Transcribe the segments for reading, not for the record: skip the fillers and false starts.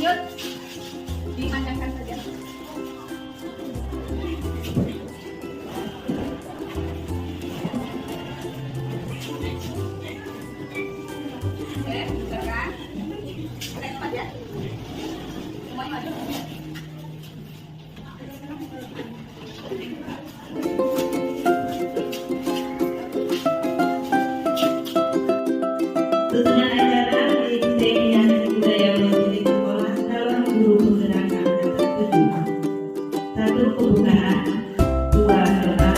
Lanjut, dipanjangkan saja. Oke, silakan. Naik tempat ya. Semuanya maju. Susunan acara Diseminasi Budaya Positif Sekolah calon guru penggerak angkatan 7. 1. Pembukaan. 2. Doa.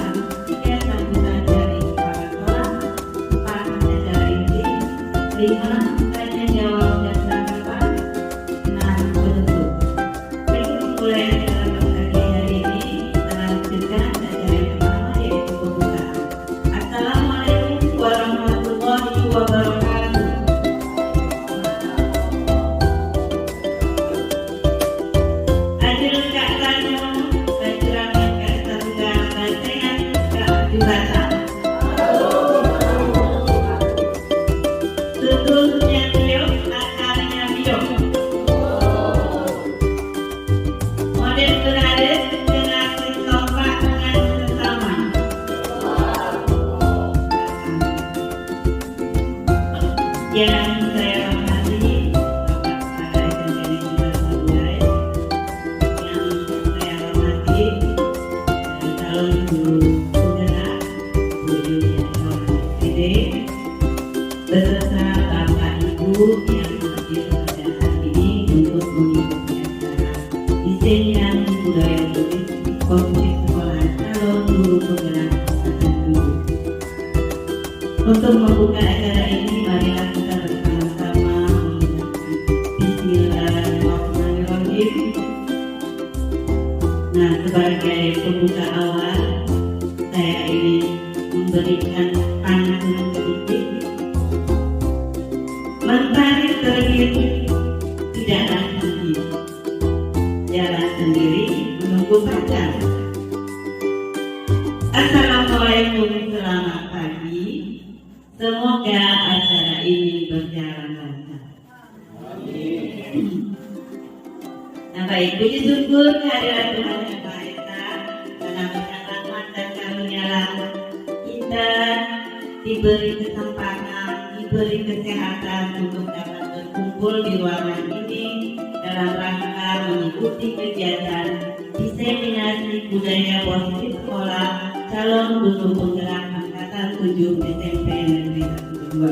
3. Sambutan dari kepala sekolah. 4. Acara inti. 5. Tanya jawab dan tanggapan. 6. Penutup. Berikut mulai acara pagi hari ini. Kita lanjutkan acara yang pertama yaitu pembukaan. Assalamualaikum warahmatullahi wabarakatuh. Yang saya hormati Bapak Kepala Dinas Budaya, yang saya hormati calon guru penggerak Bu Julia SD beserta Bapak Ibu yang hadir pada saat ini untuk mengikuti acara Diseminasi Budaya Positif Sekolah calon guru penggerak angkatan 7. Untuk membuka acara ini, marilah kita bersama-sama Bismillahirrahmanirrahim. Nah, sebagai pembuka awal, saya ingin memberikan pantun sedikit. Mentari terbit tidaklah sendiri, jalan sendiri menunggu pacar. Assalamualaikum, selamat pagi. Semoga acara ini berjalan lancar. Nah, baik, puji syukur kehadiran Tuhan Yang Maha Esa karena berkat rahmat dan karunia kita diberi kesempatan, diberi kesehatan untuk dapat berkumpul di ruangan ini dalam rangka mengikuti kegiatan Diseminasi Budaya Positif Sekolah calon guru penggerak angkatan 7 SMP Negeri 1 2.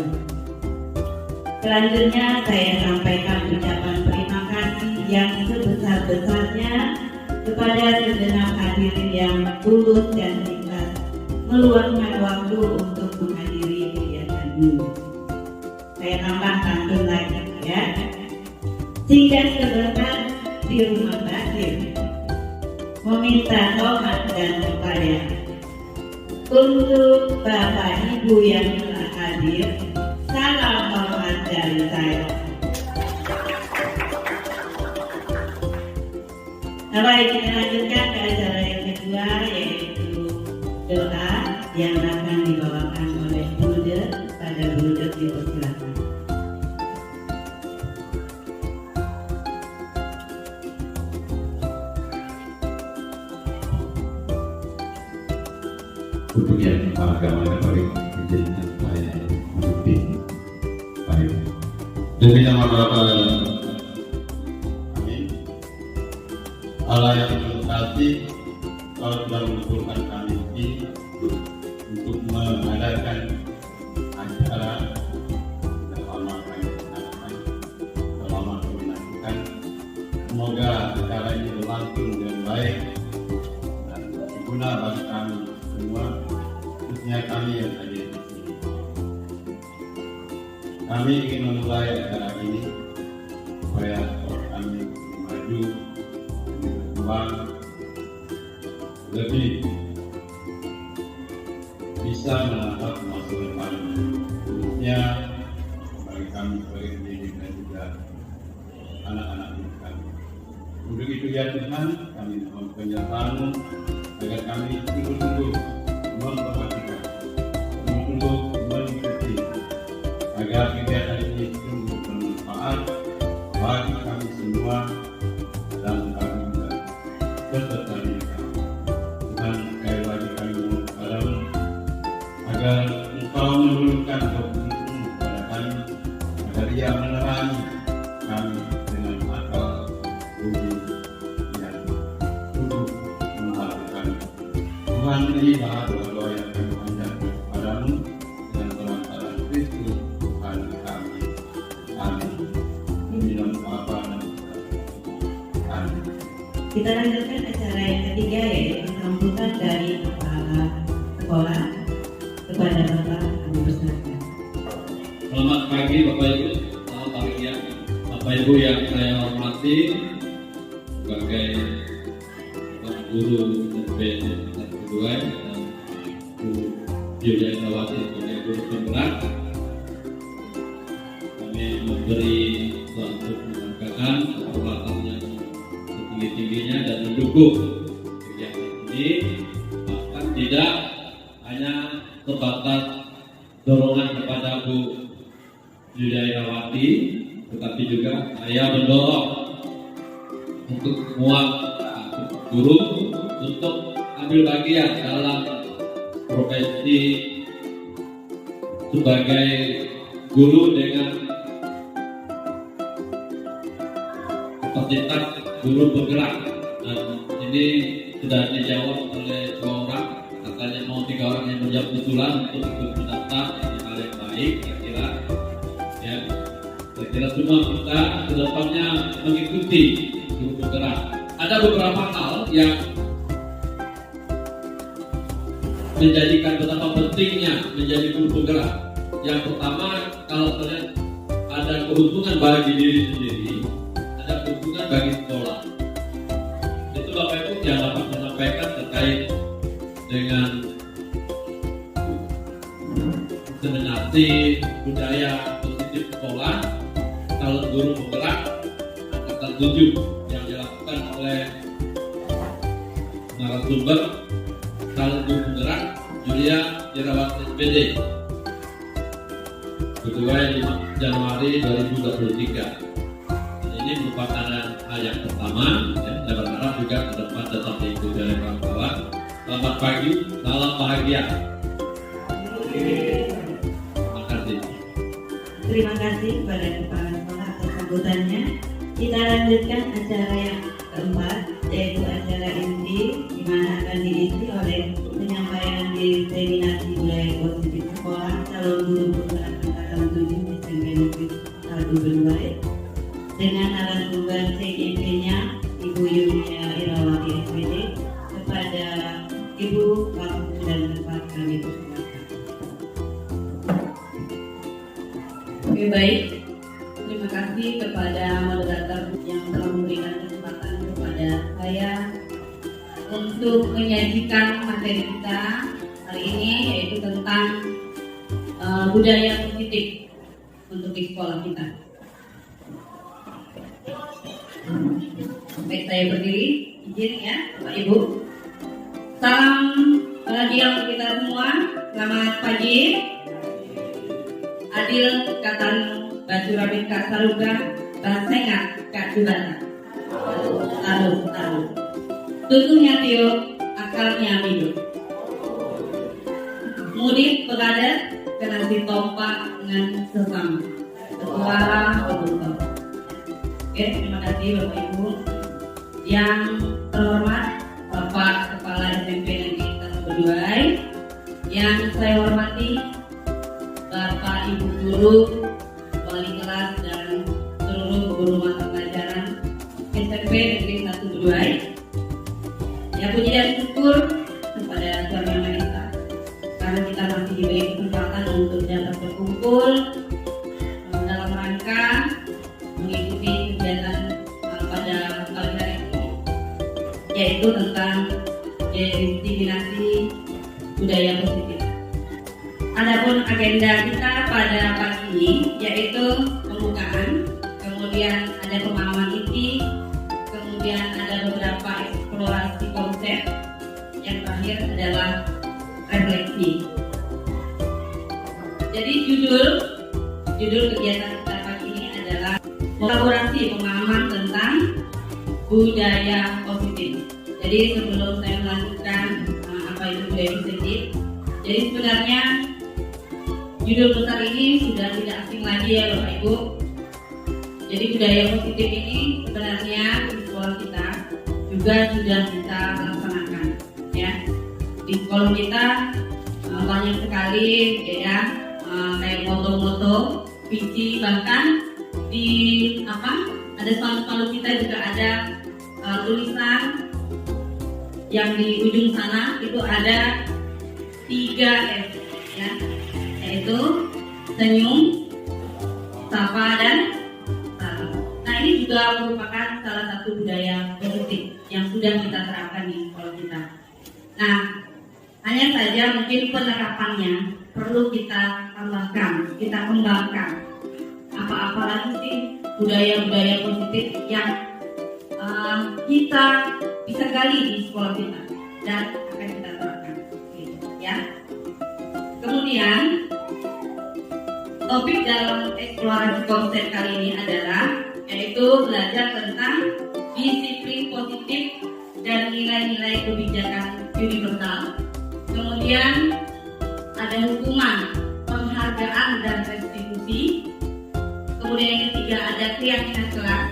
Selanjutnya saya sampaikan ucapan terima kasih yang sebesar-besarnya kepada segenap hadirin yang tulus dan ikhlas meluangkan waktu untuk menghadiri kegiatan ini. Saya tambah pantun lagi ya. Singgah sebentar di rumah Basir, meminta tomat dan pepaya. Untuk Bapak Ibu yang telah hadir, salam hormat dari saya. Nah, baik, kita lanjutkan ke acara yang kedua yaitu doa yang akan dibawakan oleh Bruder. Pada Bruder dipersilakan. Kemudian agama yang baik menjadikan saya mengikuti baik. Demikian amin. Allah yang berkati kalau telah mengumpulkan kami ini untuk mengadakan acara selama menantikan. Semoga acara ini berlangsung dengan baik dan berguna bagi kami semua, khususnya kami yang hadir di sini. Kami ingin memulai acara ini supaya kami maju, berkembang, lebih bisa menatap masa depan, khususnya bagi kami sebagai pendidik dan juga anak-anak didik kami. Untuk itu ya Tuhan, kami mohon penyertaan-Mu agar kami sungguh-sungguh memperhatikan, sungguh-sungguh mengikuti, agar kegiatan ini sungguh bermanfaat bagi kami semua agar Engkau menurunkan roh-Mu kepada kami, agar Ia menerangi kami dengan akal budi yang sungguh mengharapkan. Tuhan, terimalah doa-doa yang kami panjatkan kepadamu dan perantaraan Kristus Tuhan kami. Amin. Demi nama Bapa dan Putra. Amin. Kita lanjutkan acara yang ketiga, yaitu sambutan dari kepala sekolah kepada Bapak Kami persilakan. Selamat pagi Bapak Ibu, selamat pagi ya Bapak Ibu yang saya hormati sebagai Bapak Guru SMP Negeri Kedua dan Bu Julia Indrawati sebagai guru penggerak. Kami memberi suatu penghargaan peralatan yang setinggi-tingginya dan mendukung kegiatan ini, bahkan tidak hanya sebatas dorongan kepada Bu Julia Indrawati, tetapi juga saya mendorong untuk semua guru untuk ambil bagian dalam profesi sebagai guru dengan kapasitas guru bergerak. Dan ini sudah dijawab oleh 2 orang, katanya mau 3 orang yang menjawab usulan untuk ikut mendaftar. Ini hal yang baik, saya kira ya. Saya kira semua kita kedepannya mengikuti guru bergerak. Ada beberapa hal yang menjadikan betapa pentingnya menjadi guru bergerak. Yang pertama, kalau terlihat ada keuntungan bagi diri sendiri, ada keuntungan bagi sekolah. Itu Bapak Ibu yang dapat menyampaikan terkait dengan diseminasi budaya positif sekolah. Kalau guru bergerak, angkatan 7 yang dilakukan oleh narasumber kalau guru bergerak Julia Indrawati SPD, kedua 5 Januari 2023. Ini merupakan hal yang pertama ya. Saya berharap juga ke depan tetap diikuti oleh kawan-kawan. Selamat pagi, salam bahagia. Terima kasih. Terima kasih kepada kepala sekolah atas sambutannya. Kita lanjutkan acara yang keempat, yaitu acara inti, di mana akan diisi oleh penyampaian diseminasi budaya positif sekolah calon guru bergerak angkatan 7 SMP Negeri 1 Benua dengan narasumber CIP-nya Ibu Julia Indrawati SPD. Kepada Ibu, waktu dan tempat kami persilakan. Oke, baik. Terima kasih kepada moderator yang telah memberikan kesempatan kepada saya untuk menyajikan materi kita hari ini, yaitu tentang budaya positif untuk di sekolah kita. Baik, saya berdiri, izin ya Bapak Ibu. Salam bahagia untuk kita semua. Selamat pagi. Adil katan baju rabit kak saruga basengat kak jubata. Taruh. Tutuhnya tiup, akalnya hidup. Mudik pegadat kena ditompak dengan sesama. Ketuara berbentuk. Oke, terima kasih Bapak Ibu. Yang terhormat Bapak Kepala SMP Negeri 1 Beduai, yang saya hormati Bapak Ibu Guru, Wali kelas dan seluruh guru mata pelajaran SMP Negeri 1 Beduai. Yang puji dan syukur kepada Tuhan Yang Maha Esa karena kita masih diberi kesempatan untuk dapat berkumpul dalam rangka mengikuti kegiatan pada kali hari ini, yaitu tentang diseminasi budaya positif. Adapun agenda kita pada pagi ini yaitu pembukaan, kemudian ada pemahaman inti, kemudian ada beberapa eksplorasi konsep, yang terakhir adalah refleksi. Jadi judul kegiatan kita pagi ini adalah kolaborasi pemahaman tentang budaya positif. Jadi sebelum saya melanjutkan apa itu budaya positif, Jadi sebenarnya judul besar ini sudah tidak asing lagi ya Bapak Ibu. Jadi budaya positif ini sebenarnya di sekolah kita juga sudah kita laksanakan ya. Di sekolah kita banyak sekali ya kayak moto-moto, visi, bahkan di ada spanduk kita juga ada tulisan yang di ujung sana itu ada 3 S ya, yaitu senyum, sapa, dan salam. Nah ini juga merupakan salah satu budaya positif yang sudah kita terapkan di sekolah kita. Nah hanya saja mungkin penerapannya perlu kita tambahkan, kita kembangkan. Apa-apa lagi sih budaya-budaya positif yang kita bisa gali di sekolah kita dan akan kita terapkan, gitu, ya. Kemudian topik dalam eksplorasi konsep kali ini adalah yaitu belajar tentang disiplin positif dan nilai-nilai kebijakan universal. Kemudian ada hukuman, penghargaan dan restitusi. Kemudian yang ketiga ada keyakinan kelas.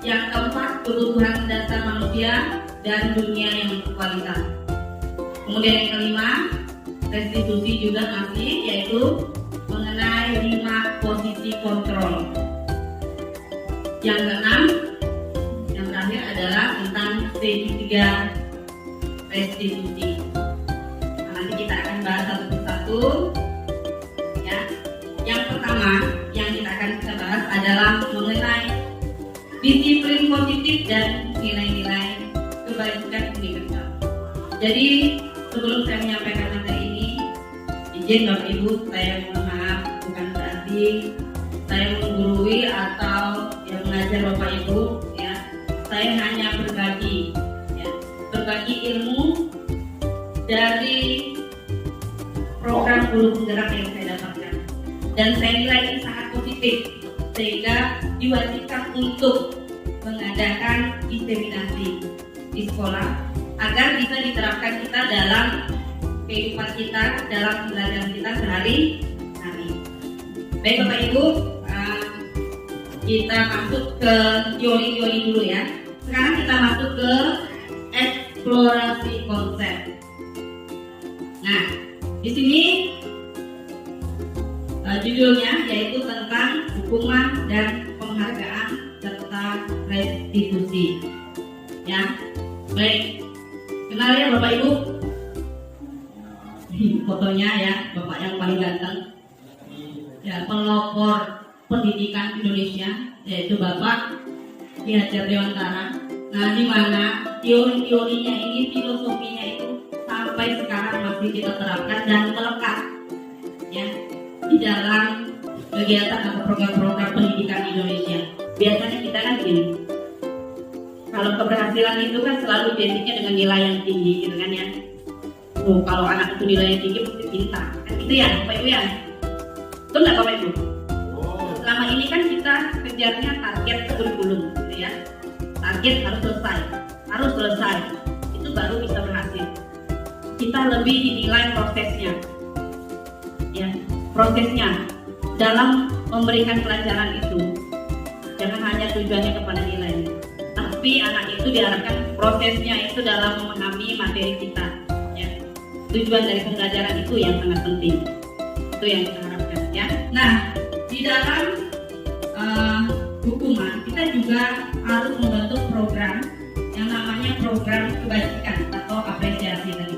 Yang keempat kebutuhan dasar manusia dan dunia yang berkualitas. Kemudian yang kelima restitusi juga masih, yaitu mengenai 5 posisi kontrol. Yang keenam, yang terakhir adalah tentang segitiga restitusi. Nah, nanti kita akan bahas satu persatu. Ya. Yang pertama yang kita akan bahas adalah mengenai disiplin positif dan nilai-nilai kebaikan universal. Jadi sebelum saya menyampaikan materi ini, izin Bapak Ibu, saya mohon maaf, bukan berarti saya menggurui atau yang mengajar Bapak Ibu, ya. Saya hanya berbagi ilmu dari program Guru Penggerak yang saya dapatkan, dan saya nilai ini sangat positif sehingga diwajibkan untuk mengadakan diseminasi di sekolah agar bisa diterapkan kita dalam kehidupan kita, dalam pembelajaran kita sehari-hari. Baik Bapak Ibu, kita masuk ke teori-teori dulu ya. Sekarang kita masuk ke eksplorasi konsep. Nah, di sini judulnya yaitu tentang hukuman dan penghargaan serta restitusi. Ya, baik. Kenal ya Bapak Ibu? Fotonya ya, Bapak yang paling ganteng. Ya, pelopor pendidikan Indonesia, yaitu Bapak Ki Hajar Dewantara. Nah, di mana teori-teorinya ini, filosofinya itu sampai sekarang masih kita terapkan dan melekat ya di dalam kegiatan atau program-program pendidikan Indonesia. Biasanya kita kan gini, kalau keberhasilan itu kan selalu identiknya dengan nilai yang tinggi, gitu kan ya. Kalau anak itu nilainya tinggi pasti pintar, kan gitu ya, Bapak Ibu ya. Betul nggak Bapak Ibu? Selama ini kan kita kejarnya target kurikulum, gitu ya. Target harus selesai, itu baru bisa berhasil. Kita lebih dinilai prosesnya, ya, prosesnya dalam memberikan pelajaran itu. Jangan hanya tujuannya kepada nilai, tapi anak itu diharapkan prosesnya itu dalam memahami materi kita. Ya. Tujuan dari pembelajaran itu yang sangat penting. Itu yang kita harapkan. Ya. Nah, di dalam hukuman kita juga harus membentuk program yang namanya program kebajikan atau apresiasi tadi.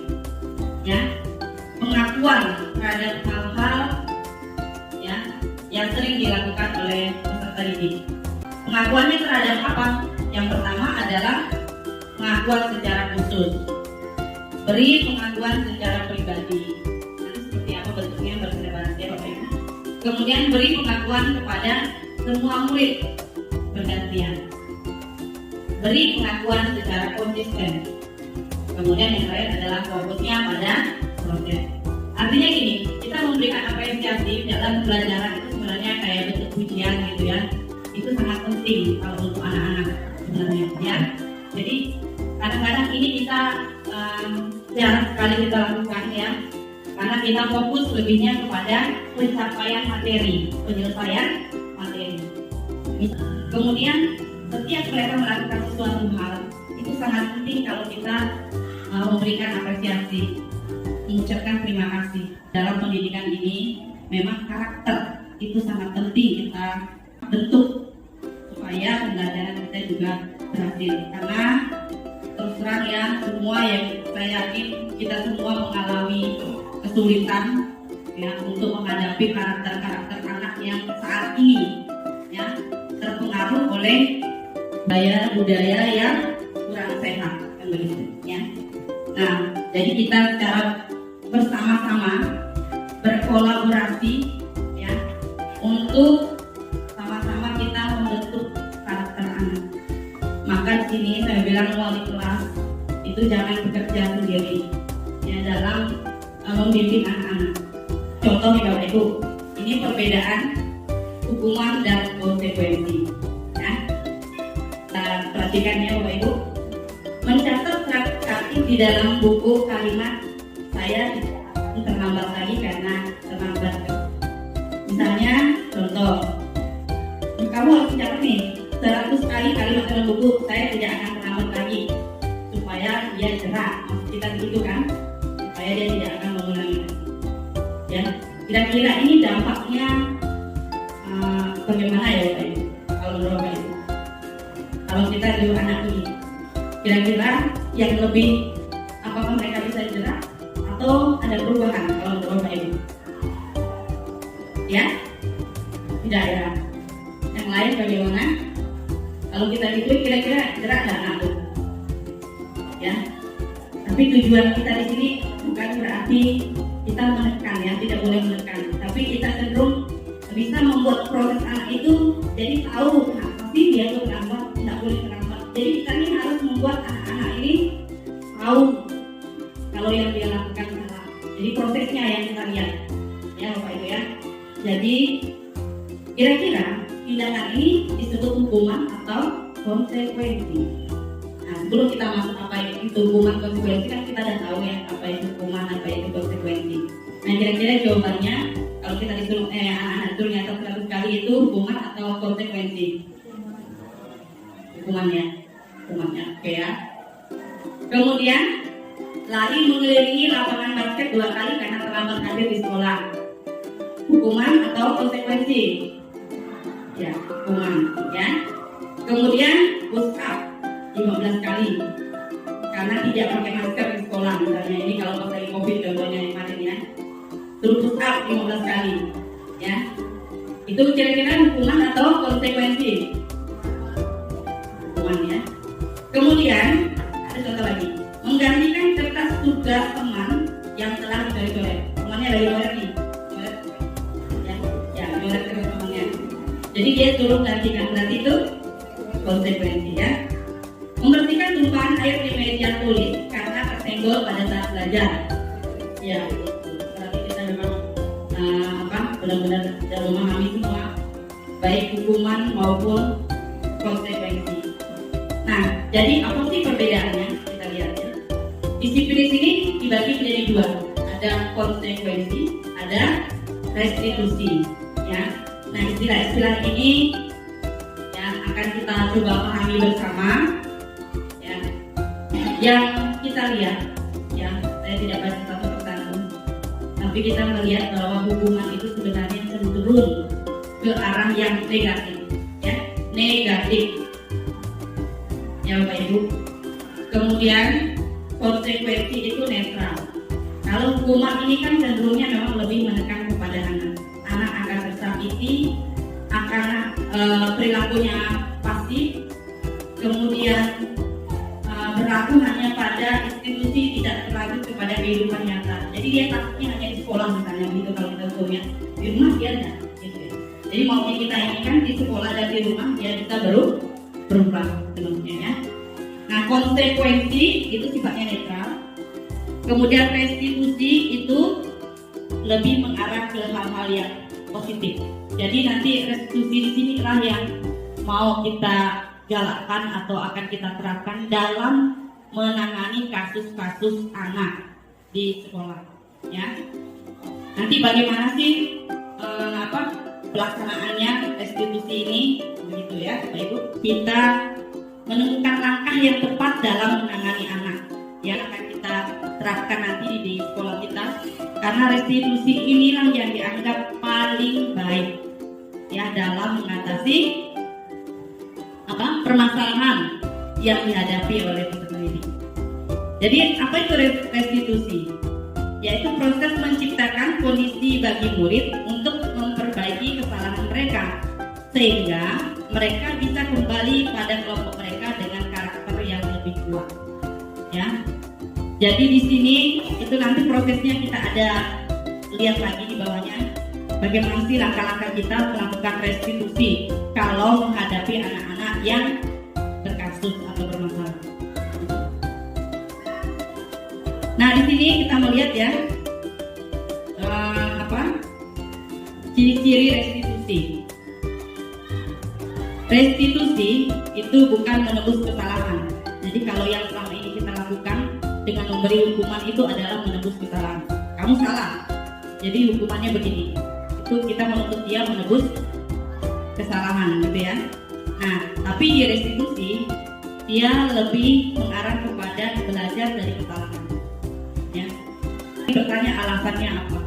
Ya, pengakuan terhadap hal-hal ya yang sering dilakukan oleh peserta didik. Pengakuannya terhadap apa? Yang pertama adalah pengakuan secara khusus. Beri pengakuan secara pribadi. Nanti seperti apa bentuknya baru saya bahas ya Bapak Ibu. Kemudian beri pengakuan kepada semua murid bergantian. Beri pengakuan secara konsisten. Kemudian yang terakhir adalah fokusnya pada proses. Artinya gini, kita memberikan apresiasi dalam pembelajaran itu sebenarnya kayak bentuk pujian gitu ya. Itu sangat penting kalau untuk anak-anak sebenarnya ya. Jadi kadang-kadang ini kita jarang sekali kita lakukan ya. karena kita fokus lebihnya kepada pencapaian materi, penyelesaian materi. Kemudian setiap mereka melakukan sesuatu hal itu sangat penting kalau kita memberikan apresiasi, mengucapkan terima kasih. Dalam pendidikan ini memang karakter itu sangat penting kita bentuk supaya pembelajaran kita juga berhasil. Karena terus terang ya, semua yang saya yakin kita semua mengalami kesulitan ya untuk menghadapi karakter-karakter anak yang saat ini ya terpengaruh oleh budaya yang kurang sehat kan begitu ya. Nah, jadi kita secara bersama-sama berkolaborasi ya untuk sama-sama kita membentuk karakter anak. Maka di sini saya bilang wali kelas itu jangan bekerja sendiri ya dalam membimbing anak-anak. Contoh nih Bapak Ibu, ini perbedaan hukuman dan konsekuensi. Ya. Kita perhatikan ya Bapak Ibu. Mencatat kaki di dalam buku kalimat saya tidak akan terlambat lagi karena terlambat. Misalnya contoh, kamu harus catat nih 100 kali kalimat dalam buku saya tidak akan terlambat lagi supaya dia jerak. Maksud kita begitu kan? Supaya dia tidak akan mengulangi. Ya, kira-kira ini dampaknya bagaimana ya Bapak Ibu? Kalau menurut Bapak Ibu, kalau kita nyuruh anak ini, kira-kira yang lebih apakah mereka bisa jerak atau ada perubahan kalau menurut Bapak Ibu? Ya, tidak ya. Yang lain bagaimana? Kalau kita gitu kira-kira jerak nggak anak tuh? Ya, tapi tujuan kita di sini bukan berarti kita menekan ya, tidak boleh menekan, tapi kita cenderung bisa membuat proses anak itu jadi tahu kenapa sih dia tuh terlambat, tidak boleh terlambat. Jadi kita ini harus membuat anak-anak ini tahu kalau yang dia lakukan salah. Jadi prosesnya yang kita lihat ya Bapak Ibu ya. Jadi kira-kira tindakan ini disebut hukuman atau konsekuensi. Nah, sebelum kita masuk apa itu hukuman konsekuensi kan kita udah tahu ya apa itu hukuman, apa itu konsekuensi. Nah kira-kira jawabannya kalau kita disuruh anak-anak disuruh nyatat 100 kali itu hukuman atau konsekuensi? Hukumannya, oke ya. Kemudian lari mengelilingi lapangan basket 2 kali karena terlambat hadir di sekolah. Hukuman atau konsekuensi? Ya, hukuman ya. Kemudian push up 15 kali karena tidak pakai masker di sekolah misalnya, ini kalau pas lagi COVID contohnya yang kemarin ya, suruh push up 15 kali ya. Itu kira-kira hukuman atau konsekuensi? Hukuman ya. Kemudian ada contoh lagi, menggantikan kertas tugas teman yang telah dicoret-coret. Temannya lagi coret nih, ya coret kertas temannya, jadi dia suruh gantikan, berarti itu konsekuensi ya. Membersihkan tumpahan air di meja tulis karena tersenggol pada saat belajar. Ya, berarti kita memang benar-benar sudah memahami semua, baik hukuman maupun konsekuensi. Nah, jadi apa sih perbedaannya? Kita lihat ya. Disiplin di sini dibagi menjadi 2, ada konsekuensi, ada restitusi. Ya, nah istilah-istilah ini yang akan kita coba pahami bersama. Yang kita lihat ya, saya tidak baca satu persatu, tapi kita melihat bahwa hukuman itu sebenarnya cenderung ke arah yang negatif ya, negatif ya Bapak Ibu. Kemudian konsekuensi itu netral. Kalau hukuman ini kan cenderungnya memang lebih menekan kepada anak akan tersakiti, akan perilakunya pasti, kemudian berlaku hanya pada institusi, tidak berlanjut kepada kehidupan nyata. Jadi dia takutnya hanya di sekolah misalnya begitu kalau kita hukumnya, di rumah dia ada gitu ya. Jadi maunya kita ini kan di sekolah dan di rumah dia bisa berubah sebenarnya ya. Nah konsekuensi itu sifatnya netral. Kemudian restitusi itu lebih mengarah ke hal-hal yang positif. Jadi nanti restitusi di sini lah yang mau kita galakkan atau akan kita terapkan dalam menangani kasus-kasus anak di sekolah ya. Nanti bagaimana sih pelaksanaannya restitusi ini, begitu ya Bapak Ibu. Kita menemukan langkah yang tepat dalam menangani anak yang akan kita terapkan nanti di sekolah kita, karena restitusi inilah yang dianggap paling baik ya dalam mengatasi permasalahan yang dihadapi oleh peserta didik. Jadi apa itu restitusi? Yaitu proses menciptakan kondisi bagi murid untuk memperbaiki kesalahan mereka sehingga mereka bisa kembali pada kelompok mereka dengan karakter yang lebih kuat. Ya. Jadi di sini itu nanti prosesnya kita ada lihat lagi di bawahnya. Bagaimana sih langkah-langkah kita melakukan restitusi kalau menghadapi anak-anak yang berkasus atau bermasalah. Nah di sini kita melihat ya ciri-ciri restitusi. Restitusi itu bukan menebus kesalahan. Jadi kalau yang selama ini kita lakukan dengan memberi hukuman itu adalah menebus kesalahan. Kamu salah, jadi hukumannya begini. Itu kita menuntut dia menebus kesalahan, gitu ya. Nah, tapi di restitusi dia lebih mengarah kepada belajar dari kesalahan. Ya. Bertanya alasannya apa?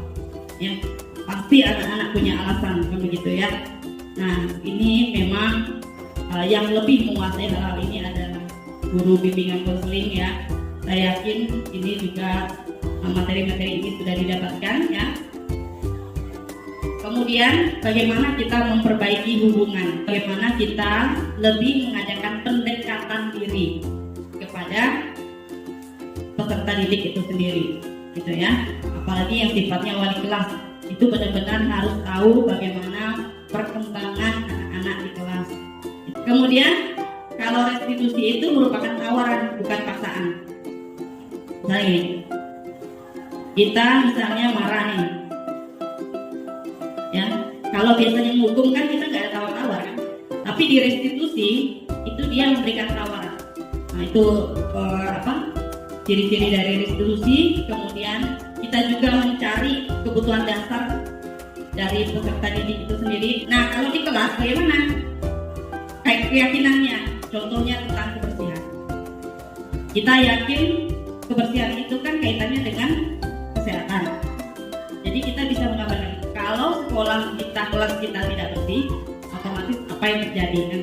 Ya, pasti anak-anak punya alasan, kan begitu ya. Nah, ini memang yang lebih menguasai hal ini adalah guru bimbingan konseling ya. Saya yakin ini juga materi-materi ini sudah didapatkan ya. Kemudian bagaimana kita memperbaiki hubungan, bagaimana kita lebih mengadakan pendekatan diri kepada peserta didik itu sendiri, gitu ya. Apalagi yang sifatnya wali kelas, itu benar-benar harus tahu bagaimana perkembangan anak-anak di kelas. Kemudian kalau restitusi itu merupakan tawaran, bukan paksaan. Misalnya, kita misalnya marah nih. Ya, kalau biasanya menghukum kan kita nggak ada tawar-tawar kan, tapi di restitusi itu dia memberikan tawaran. Nah itu ciri-ciri dari restitusi. Kemudian kita juga mencari kebutuhan dasar dari peserta didik itu sendiri. Nah kalau di kelas bagaimana? Kayak keyakinannya, contohnya tentang kebersihan. Kita yakin kebersihan itu kan kaitannya dengan kesehatan. Jadi kita bisa mengabarkan kalau sekolah kita, kelas kita tidak bersih, otomatis apa yang terjadi kan?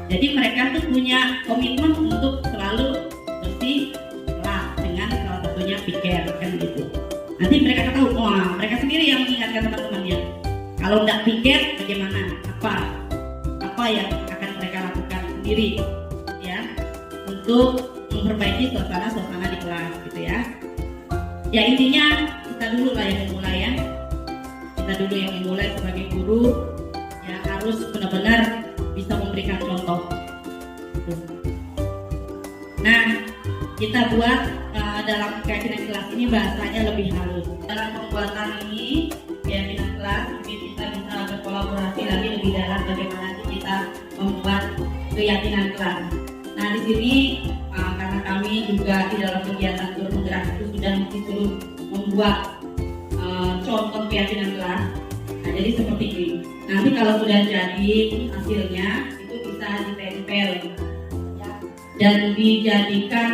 Jadi mereka tuh punya komitmen untuk selalu bersih kelas dengan salah satunya piket kan gitu. Nanti mereka tahu, wah mereka sendiri yang mengingatkan teman-temannya. Kalau tidak piket bagaimana? Apa yang akan mereka lakukan sendiri ya untuk memperbaiki suasana di kelas gitu ya. Ya intinya kita dulu lah yang memulai ya. Kita dulu yang memulai sebagai guru ya, harus benar-benar bisa memberikan contoh. Nah, kita buat dalam keyakinan kelas ini bahasanya lebih halus. Dalam pembuatan ini keyakinan kelas kita bisa berkolaborasi lagi lebih dalam bagaimana kita membuat keyakinan kelas. Nah, di sini karena kami juga di dalam kegiatan guru penggerak itu sudah disuruh membuat contoh keyakinan kelas. Nah, jadi seperti ini. Nanti kalau sudah jadi hasilnya itu bisa ditempel ya, dan dijadikan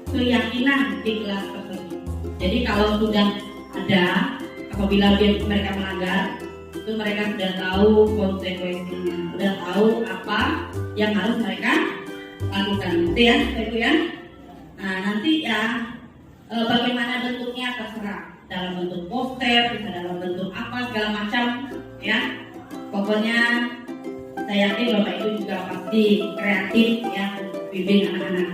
keyakinan di kelas tersebut. Jadi kalau sudah ada, apabila mereka melanggar, itu mereka sudah tahu konsekuensinya, sudah tahu apa yang harus mereka lakukan. Itu ya, itu ya. Nah nanti ya bagaimana bentuknya terserah. Dalam bentuk poster, bisa dalam bentuk apa segala macam ya. Pokoknya saya yakin Bapak Ibu juga pasti kreatif ya bimbing anak-anak.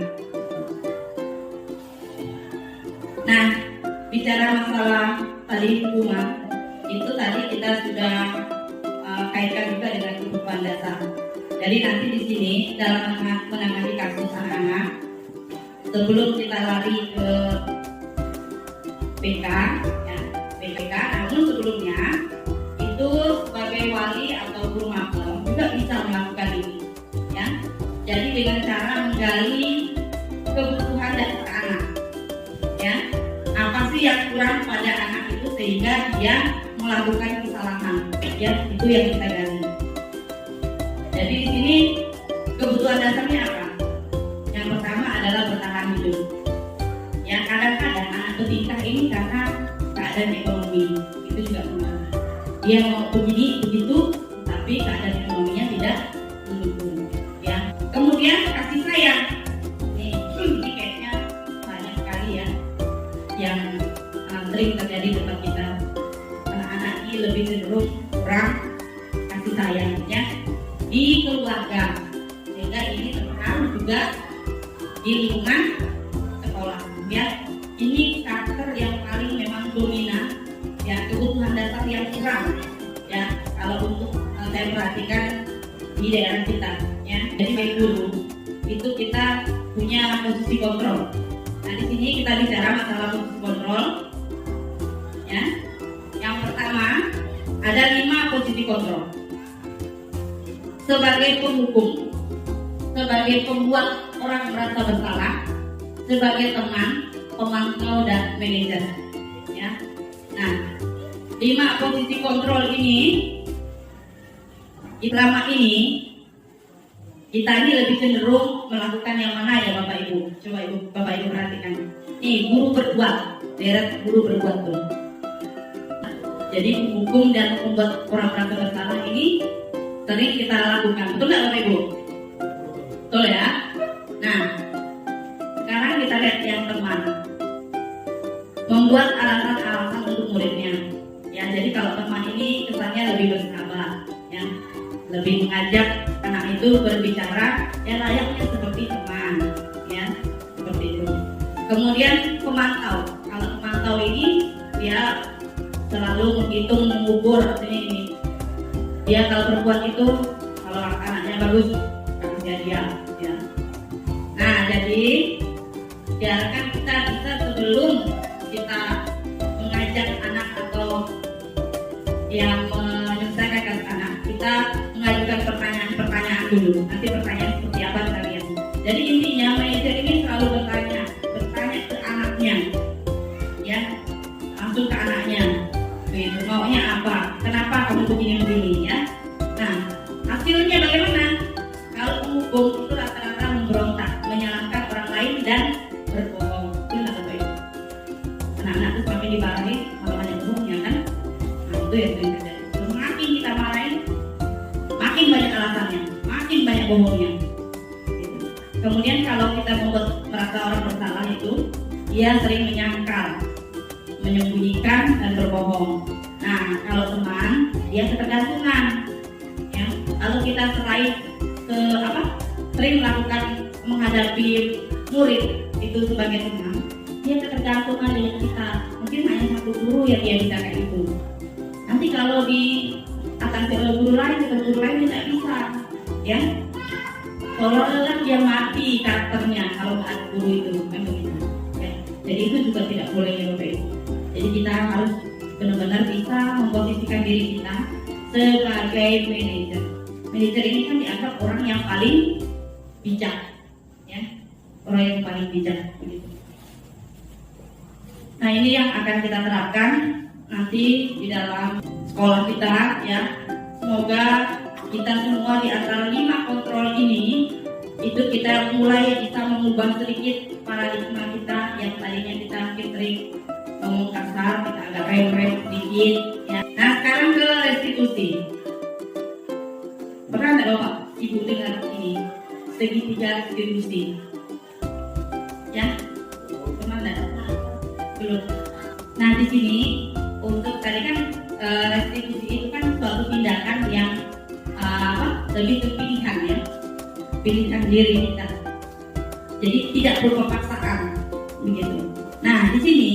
Nah, bicara masalah tadi hukuman, itu tadi kita sudah kaitkan juga dengan kebutuhan dasar. Jadi nanti di sini dalam menangani kasus anak-anak, sebelum kita lari ke PK, ya, PPK, namun sebelumnya itu sebagai wali atau guru magang juga bisa melakukan ini, ya. Jadi dengan cara menggali kebutuhan dasar anak, ya. Apa sih yang kurang pada anak itu sehingga dia melakukan kesalahan. Ya, itu yang kita gali. Jadi di sini kebutuhan dasarnya apa? Yang pertama adalah bertahan hidup. Ya, kadang-kadang anak bertingkah ini karena keadaan ekonomi itu juga benar. Dia mau begitu, tapi keadaan ekonominya tidak mendukung. Ya, kemudian kasih sayang. Nih kayaknya banyak sekali ya yang sering terjadi di tempat kita. Anak-anak ini lebih cenderung kurang kasih sayangnya di keluarga, sehingga ini terpengaruh juga di lingkungan sekolah. Ya, ini karakter yang paling memang dominan. Ya, kebutuhan dasar yang kurang. Ya, kalau untuk saya perhatikan di daerah kita. Ya, jadi baik guru itu kita punya posisi kontrol. Nah, di sini kita bicara masalah posisi kontrol. Ya, yang pertama ada 5 posisi kontrol. Sebagai penghukum, sebagai pembuat orang merasa bersalah, sebagai teman, pemantau dan manajer. Ya, nah 5 posisi kontrol ini selama ini kita ini lebih cenderung melakukan yang mana ya Bapak Ibu? Coba Bapak Ibu perhatikan. Nih guru berbuat, deret guru berbuat tuh. Jadi menghukum dan membuat orang merasa bersalah ini sering kita lakukan. Betul nggak Bapak Ibu? Betul ya. Nah, sekarang kita lihat yang teman. Membuat alasan-alasan untuk muridnya. Ya, jadi kalau teman ini kesannya lebih bersahabat, ya, lebih mengajak anak itu berbicara, ya layaknya seperti teman, ya, seperti itu. Kemudian pemantau. Kalau pemantau ini dia selalu menghitung, mengukur ini. Dia kalau berbuat itu, kalau anaknya bagus, kasih dia, ya. Nah, jadi biarkan kita bisa sebelum kita mengajak anak atau yang menyelesaikan anak, kita mengajukan pertanyaan dulu. Nanti pertanyaan seperti apa kita lihat. Jadi intinya manajer ini selalu bertanya ke anaknya, ya, langsung ke anaknya. Maunya apa? Kenapa kamu begini ya? Nah, hasilnya bagaimana? Kalau penghukum itu rata-rata memberontak, menyalahkan orang lain dan berbohong. Itu nggak baik. Anak-anak itu semakin dimarahi, malah banyak bohongnya kan? Nah, itu yang sering terjadi. Semakin kita marahin, makin banyak alasannya, makin banyak bohongnya. Gitu. Kemudian kalau kita membuat merasa orang bersalah itu, dia sering menyangkal, menyembunyikan dan berbohong. Nah, kalau teman, dia ketergantungan. Ya, kalau kita sering melakukan menghadapi murid itu sebagai teman, dia ketergantungan dengan kita. Mungkin hanya satu guru yang dia bisa kayak itu. Nanti kalau di akan ke guru lain tidak bisa. Ya, seolah-olah dia mati karakternya kalau ada guru itu kan begitu. Ya, jadi itu juga tidak boleh ya Bapak Ibu. Jadi kita harus benar-benar bisa memposisikan diri kita sebagai manajer. Manajer ini kan dianggap orang yang paling bijak, ya, orang yang paling bijak. Begitu. Nah, ini yang akan kita terapkan nanti di dalam sekolah kita, ya. Semoga kita semua di antara 5 kontrol ini itu kita mulai bisa mengubah sedikit paradigma kita yang tadinya kita mungkin sering ngomong kasar, kita agak rem sedikit, ya. Nah, sekarang ke restitusi. Pernah nggak Bapak Ibu dengar ini segitiga restitusi? Ya, pernah nggak? Belum. Nah, di sini untuk tadi kan restitusi itu kan suatu tindakan yang lebih ke pilihan, ya, pilihan diri kita. Jadi tidak berupa paksaan, begitu. Nah, di sini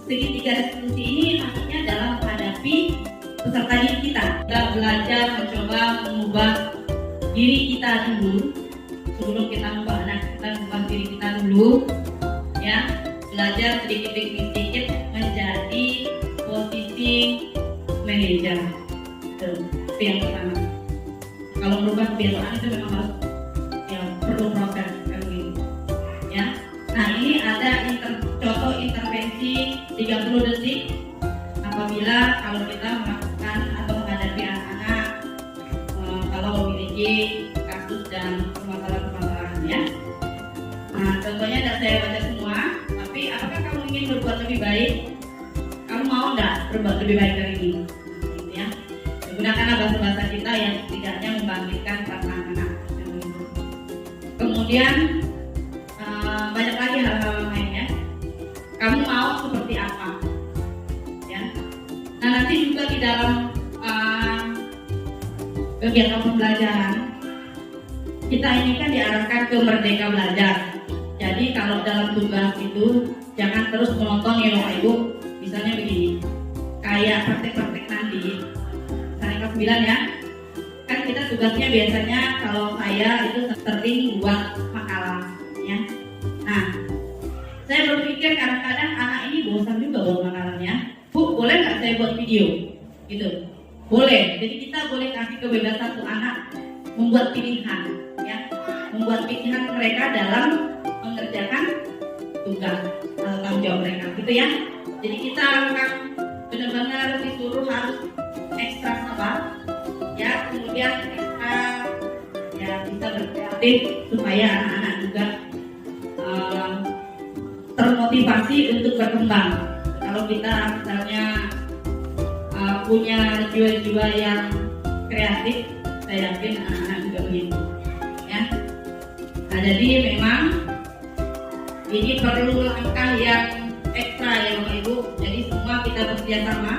segitiga restitusi ini maksudnya dalam menghadapi peserta didik kita. Kita belajar mencoba mengubah diri kita dulu sebelum kita mengubah anak kita, mengubah diri kita dulu, ya. Belajar sedikit menjadi posisi manajer. Itu yang pertama. Kalau merubah kebiasaan itu memang harus, ya, perlu proses kan gitu. Ya. Nah, ini ada contoh intervensi 30 detik apabila kalau kita melakukan atau menghadapi anak-anak kalau memiliki kasus dan permasalahan-permasalahan ya. Nah, contohnya tidak saya baca semua, tapi apakah kamu ingin berbuat lebih baik? Kamu mau nggak berbuat lebih baik dari ini? Gitu ya. Gunakanlah bahasa-bahasa kita yang setidaknya membangkitkan perasaan anak. Kemudian banyak lagi hal-hal lainnya. Kamu mau seperti apa? Ya. Nah, nanti juga di dalam kegiatan pembelajaran kita ini kan diarahkan ke merdeka belajar. Jadi kalau dalam tugas itu jangan terus menonton ya Bapak Ibu. Misalnya begini, kayak praktek-praktek nanti, misalnya kelas 9 ya, kan kita tugasnya biasanya kalau saya itu sering buat makalah ya. Nah, saya berpikir kadang-kadang anak ini bosan juga buat makalahnya. Bu, boleh nggak saya buat video? Gitu. Boleh. Jadi kita boleh kasih kebebasan tuh anak membuat pilihan ya. Membuat pilihan mereka dalam mengerjakan tugas atau tanggung jawab mereka gitu ya. Jadi kita akan benar-benar disuruh harus ekstra sabar ya, kemudian ekstra ya bisa berkreatif supaya anak-anak juga termotivasi untuk berkembang. Kalau kita misalnya punya jiwa-jiwa yang kreatif, saya yakin anak-anak juga begitu ya. Nah, jadi memang ini perlu langkah yang ekstra ya Bapak Ibu. Jadi semua kita bekerja sama.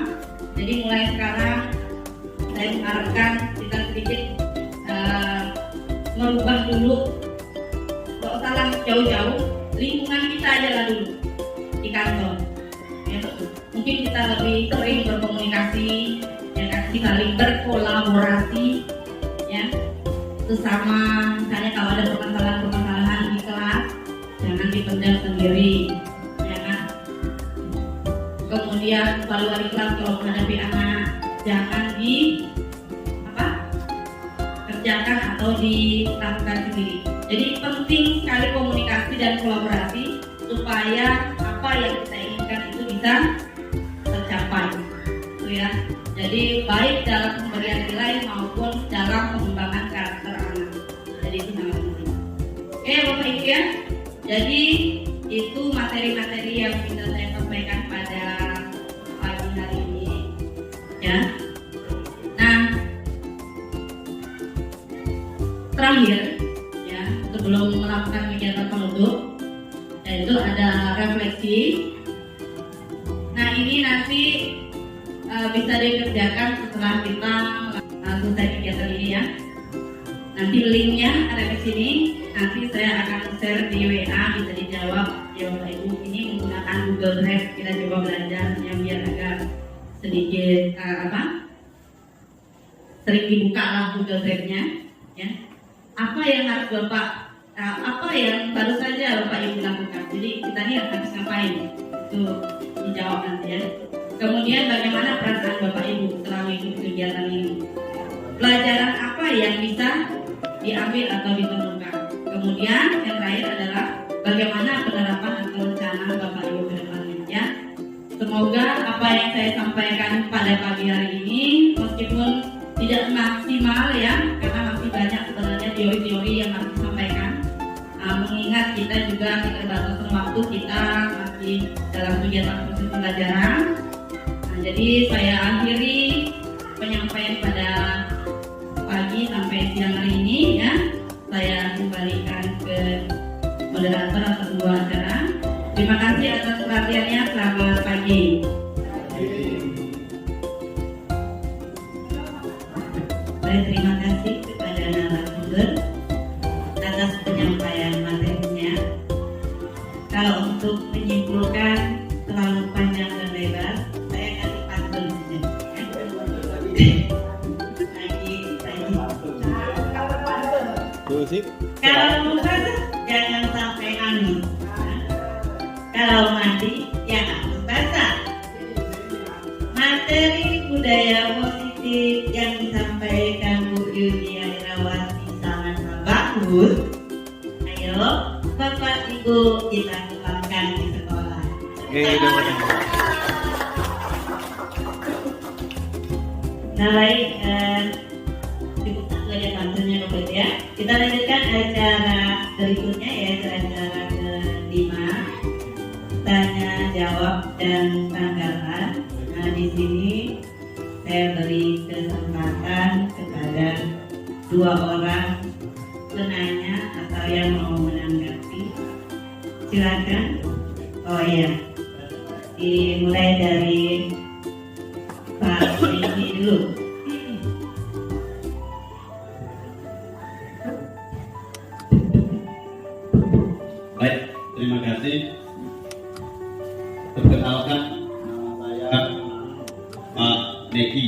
Jadi mulai sekarang saya mengharapkan kita sedikit merubah dulu, nggak usah jauh-jauh, lingkungan kita aja lah dulu di kantor. Ya, mungkin kita lebih sering berkomunikasi, ya kan, saling berkolaborasi, ya, sesama. Misalnya kalau ada permasalahan-permasalahan di kelas, jangan dipendam sendiri, ya kan. Kemudian wali kelas kalau menghadapi anak, jangan kerjakan atau dilakukan sendiri. Jadi penting sekali komunikasi dan kolaborasi supaya apa yang kita inginkan itu bisa tercapai, itu ya. Jadi baik dalam pemberian nilai maupun dalam pengembangan karakter anak. Jadi itu sangat penting. Oke Bapak Ibu ya. Jadi itu materi-materi yang bisa saya sampaikan pada pagi hari ini, ya. Nah, terakhir ya, sebelum melakukan kegiatan penutup, yaitu ada refleksi. Nah, ini nanti bisa dikerjakan setelah kita selesai kegiatan ini ya. Nanti linknya ada di sini. Nanti saya akan share di WA, bisa dijawab ya Bapak Ibu. Ini menggunakan Google Drive, kita coba belajar yang biar agak sedikit sering dibuka lah Google Drive-nya ya. Apa yang harus Bapak apa yang baru saja Bapak Ibu lakukan. Jadi kita ini harus ngapain? Itu dijawab nanti ya. Kemudian bagaimana perasaan Bapak Ibu setelah mengikuti kegiatan ini? Pelajaran apa yang bisa diambil atau ditemukan? Kemudian yang terakhir adalah bagaimana penerapan atau rencana Bapak Ibu ke depannya ya. Semoga apa yang saya sampaikan pada pagi hari ini meskipun tidak maksimal ya, karena masih banyak sebenarnya teori-teori yang harus disampaikan. Mengingat kita juga keterbatasan waktu, kita masih dalam kegiatan proses pembelajaran. Nah, jadi saya akhiri penyampaian pada pagi sampai siang hari ini ya. Saya kembalikan ke moderator atau ketua acara. Terima kasih atas perhatiannya. Selamat pagi. Saya terima kasih kepada narasumber atas penyampaian materinya. Kalau untuk menyimpulkan terlalu panjang dan lebar, saya kasih pantun saja. Kalau basah jangan sampai angin. Kalau mandi jangan basah. Materi budaya positif yang disampaikan Bu Yulia Irawati sangat bagus. Ayo Bapak Ibu kita kembangkan di sekolah. Nah baik, cukup saja pantunnya Bapak ya. Kita lanjutkan acara berikutnya yaitu acara kelima, tanya jawab dan tanggapan. Nah di sini saya beri kesempatan kepada 2 orang penanya atau yang mau menanggapi. Silakan. Oh iya, dimulai dari Pak Riki dulu. Baik, terima kasih. Perkenalkan, nama saya Pak Neki.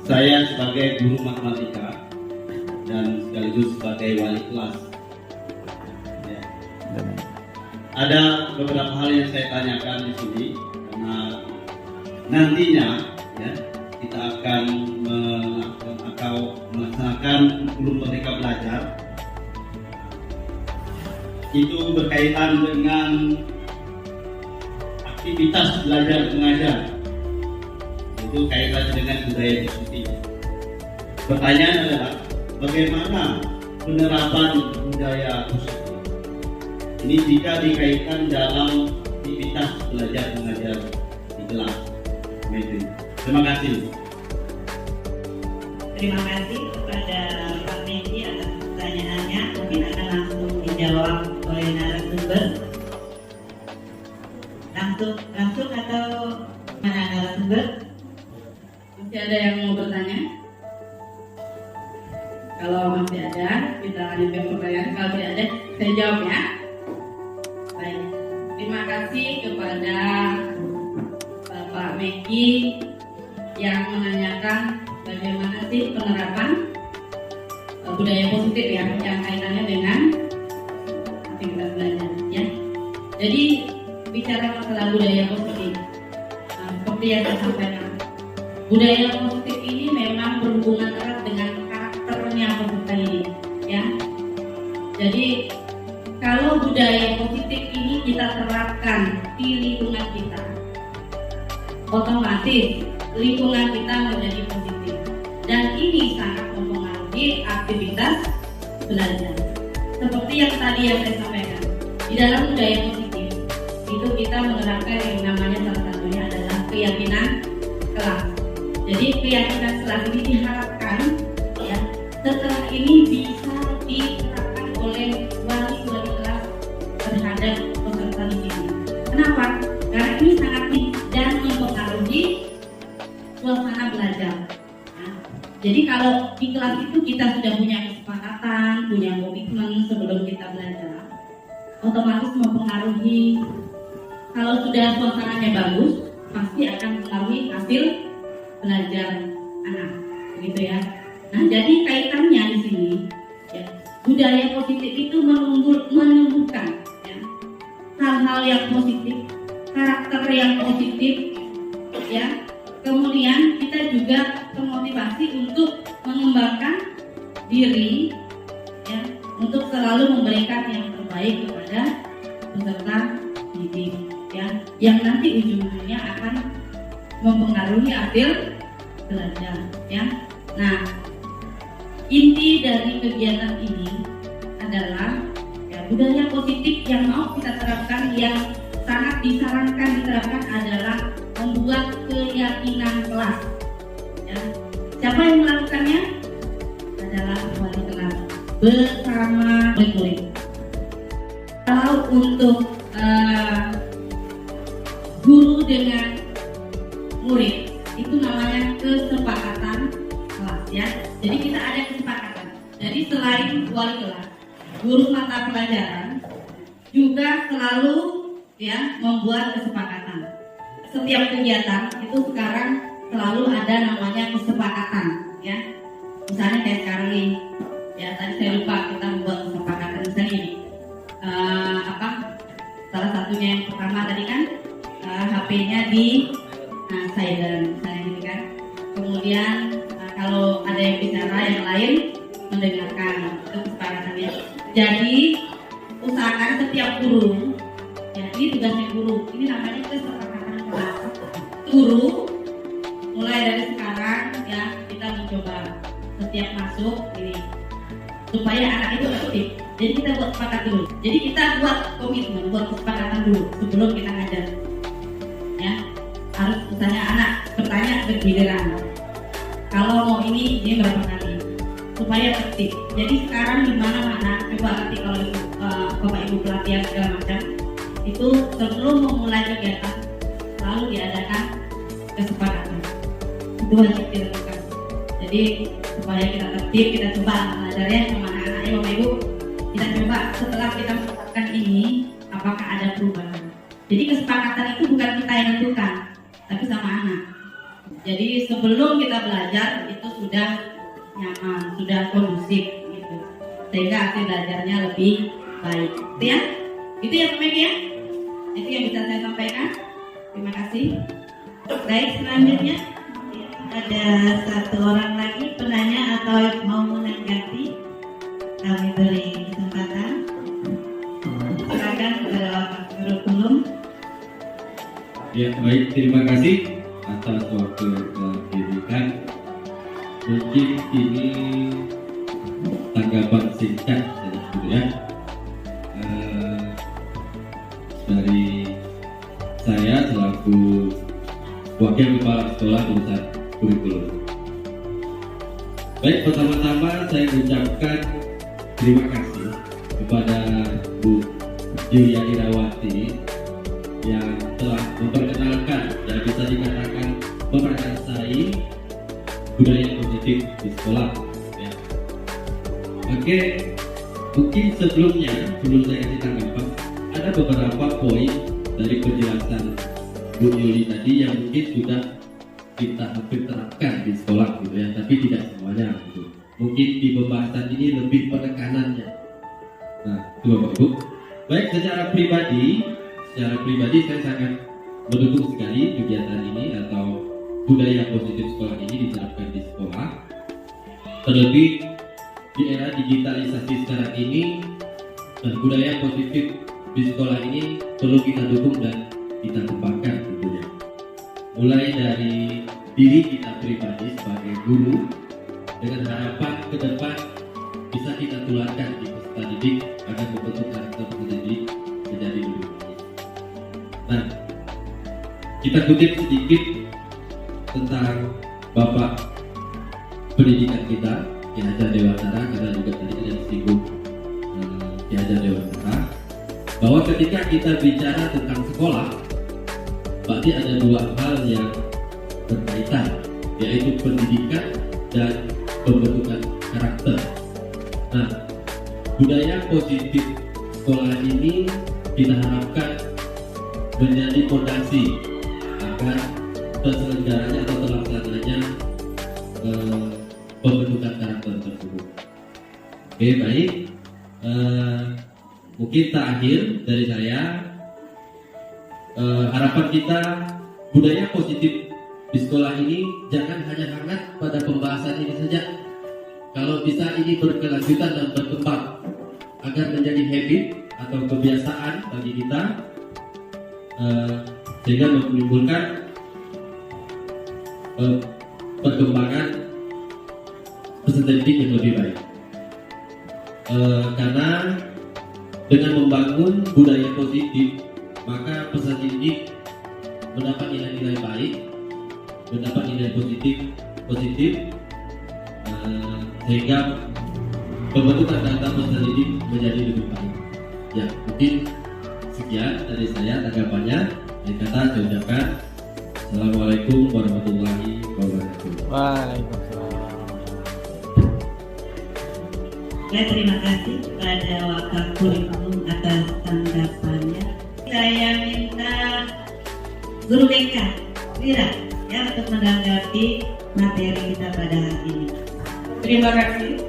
Saya sebagai guru matematika dan sekaligus sebagai wali kelas. Ya. Ada beberapa hal yang saya tanyakan di sini karena nantinya ya, kita akan melakukan atau melaksanakan kurikulum Merdeka Belajar. Itu berkaitan dengan aktivitas belajar mengajar. Itu kaitannya dengan budaya positif. Pertanyaan adalah bagaimana penerapan budaya positif ini jika dikaitkan dalam aktivitas belajar mengajar di kelas. Terima kasih. Terima kasih kepada Pak Neki atas pertanyaannya. Mungkin akan langsung dijawab oleh narasumber. Langsung atau mana narasumber? Masih ada yang mau bertanya? Kalau masih ada, kita lanjutkan pertanyaan. Kalau tidak ada, saya jawab ya. Baik, terima kasih kepada Bapak Meki yang menanyakan bagaimana sih penerapan budaya positif ya, yang kaitannya dengan aktivitas belajar ya. Jadi bicara masalah budaya positif, seperti yang saya sampaikan, budaya positif ini memang berhubungan erat dengan karakternya peserta didik ya. Jadi kalau budaya positif ini kita terapkan di lingkungan kita, otomatis lingkungan kita menjadi positif dan ini sangat mempengaruhi aktivitas belajar. Seperti yang tadi yang saya sampaikan, di dalam budaya positif itu kita menerapkan yang namanya salah satunya adalah keyakinan kelas. Jadi keyakinan kelas ini diharapkan ya setelah ini bisa diterapkan oleh wali-wali kelas terhadap peserta didik. Kenapa? Karena ini sangat dan mempengaruhi suasana belajar. Nah, jadi kalau di kelas itu kita sudah punya kesepakatan, punya komitmen sebelum kita belajar, otomatis mempengaruhi. Kalau sudah suasananya bagus, pasti akan mempengaruhi hasil belajar anak, begitu ya. Nah, jadi kaitannya di sini, ya, budaya positif itu menumbuhkan ya, hal-hal yang positif, karakter yang positif, ya. Kemudian kita juga termotivasi untuk mengembangkan diri, ya, untuk selalu memberikan yang terbaik kepada peserta didik, ya, yang nanti ujung-ujungnya akan mempengaruhi hasil belajar, ya. Nah, inti dari kegiatan ini adalah ya, budaya positif yang mau kita terapkan, yang sangat disarankan diterapkan adalah membuat keyakinan kelas. Ya. Siapa yang melakukannya? Adalah wali kelas bersama murid-murid. Kalau untuk guru dengan murid itu namanya kesepakatan kelas ya. Jadi kita ada kesepakatan. Jadi selain wali kelas, guru mata pelajaran juga selalu ya membuat kesepakatan. Setiap kegiatan itu sekarang selalu ada namanya kesepakatan ya. Misalnya kayak sekarang nih ya, tadi saya lupa kita membuat kesepakatan misalnya ini salah satunya yang pertama tadi kan HP-nya di silent misalnya gitu kan. Kemudian kalau ada yang bicara yang lain mendengarkan, itu kesepakatannya. Jadi usahakan setiap guru ya ini tugasnya guru. Ini namanya kesepakatan kelas. Guru mulai dari sekarang ya kita mencoba setiap masuk ini supaya anak itu aktif. Jadi kita buat sepakat dulu. Jadi kita buat komitmen, buat kesepakatan dulu sebelum kita ngajar. Ya, harus misalnya anak bertanya bergiliran. Kalau mau ini berapa kali supaya aktif. Jadi sekarang di mana-mana coba nanti kalau itu bapak ibu pelatihan segala macam itu sebelum memulai kegiatan selalu diadakan kesepakatan. Itu wajib dilakukan. Jadi supaya kita tertib, kita coba mengajarnya sama anak-anak bapak ibu. Kita coba setelah kita melakukan ini apakah ada perubahan. Jadi kesepakatan itu bukan kita yang tentukan, tapi sama anak. Jadi sebelum kita belajar itu sudah nyaman, sudah kondusif gitu, sehingga hasil belajarnya lebih baik. Itu ya, itu ya Pak Megi ya. Itu yang bisa saya sampaikan. Terima kasih. Baik, selanjutnya Ada satu orang lagi penanya atau mau menanggapi, kami beri kesempatan. Silakan kepada Bapak Kurikulum. Ya baik, terima kasih atas waktu yang telah diberikan. Mungkin ini tanggapan singkat saja dulu ya. Dari saya selaku wakil kepala sekolah jurusan kurikulum. Baik, pertama-tama saya ucapkan terima kasih kepada Bu Julia Irawati yang telah memperkenalkan dan bisa dikatakan memperkasai budaya positif di sekolah. Ya. Oke, mungkin sebelum saya kasih tanggapan, ada beberapa poin dari penjelasan Bu Yuli tadi yang mungkin sudah kita hampir terapkan di sekolah gitu ya, tapi tidak semuanya gitu. Mungkin di pembahasan ini lebih penekanannya. Nah, itu Bapak Ibu. Baik, secara pribadi saya sangat mendukung sekali kegiatan ini atau budaya positif sekolah ini diterapkan di sekolah. Terlebih di era digitalisasi sekarang ini, budaya positif di sekolah ini perlu kita dukung dan kita kembangkan tentunya. Mulai dari diri kita pribadi sebagai guru dengan harapan ke depan bisa kita tularkan di peserta didik agar membentuk karakter peserta didik menjadi lebih baik. Nah, kita kutip sedikit tentang Bapak pendidikan kita, Ki Hajar Dewantara, karena juga tadi ada disinggung Ki Hajar Dewantara, bahwa ketika kita bicara tentang sekolah, berarti ada dua hal yang berkaitan, yaitu pendidikan dan pembentukan karakter. Nah, budaya positif sekolah ini kita harapkan menjadi fondasi agar terselenggaranya atau terlaksananya pembentukan karakter tersebut. Oke, baik. Mungkin terakhir dari saya, harapan kita budaya positif di sekolah ini jangan hanya hangat pada pembahasan ini saja. Kalau bisa ini berkelanjutan dan berkembang agar menjadi habit atau kebiasaan bagi kita, sehingga menimbulkan perkembangan peserta didik yang lebih baik. Karena dengan membangun budaya positif, maka peserta didik mendapat nilai-nilai baik, mendapat nilai positif, sehingga pembentukan data peserta didik menjadi lebih baik. Ya, mungkin sekian dari saya tanggapannya. Yang kata saya ucapkan Assalamualaikum warahmatullahi wabarakatuh. Waalaikumsalam. Ya, terima kasih kepada Wakil Kurikulum atas tanggapannya. Saya minta Guru BK Wira ya untuk menanggapi materi kita pada hari ini. Terima kasih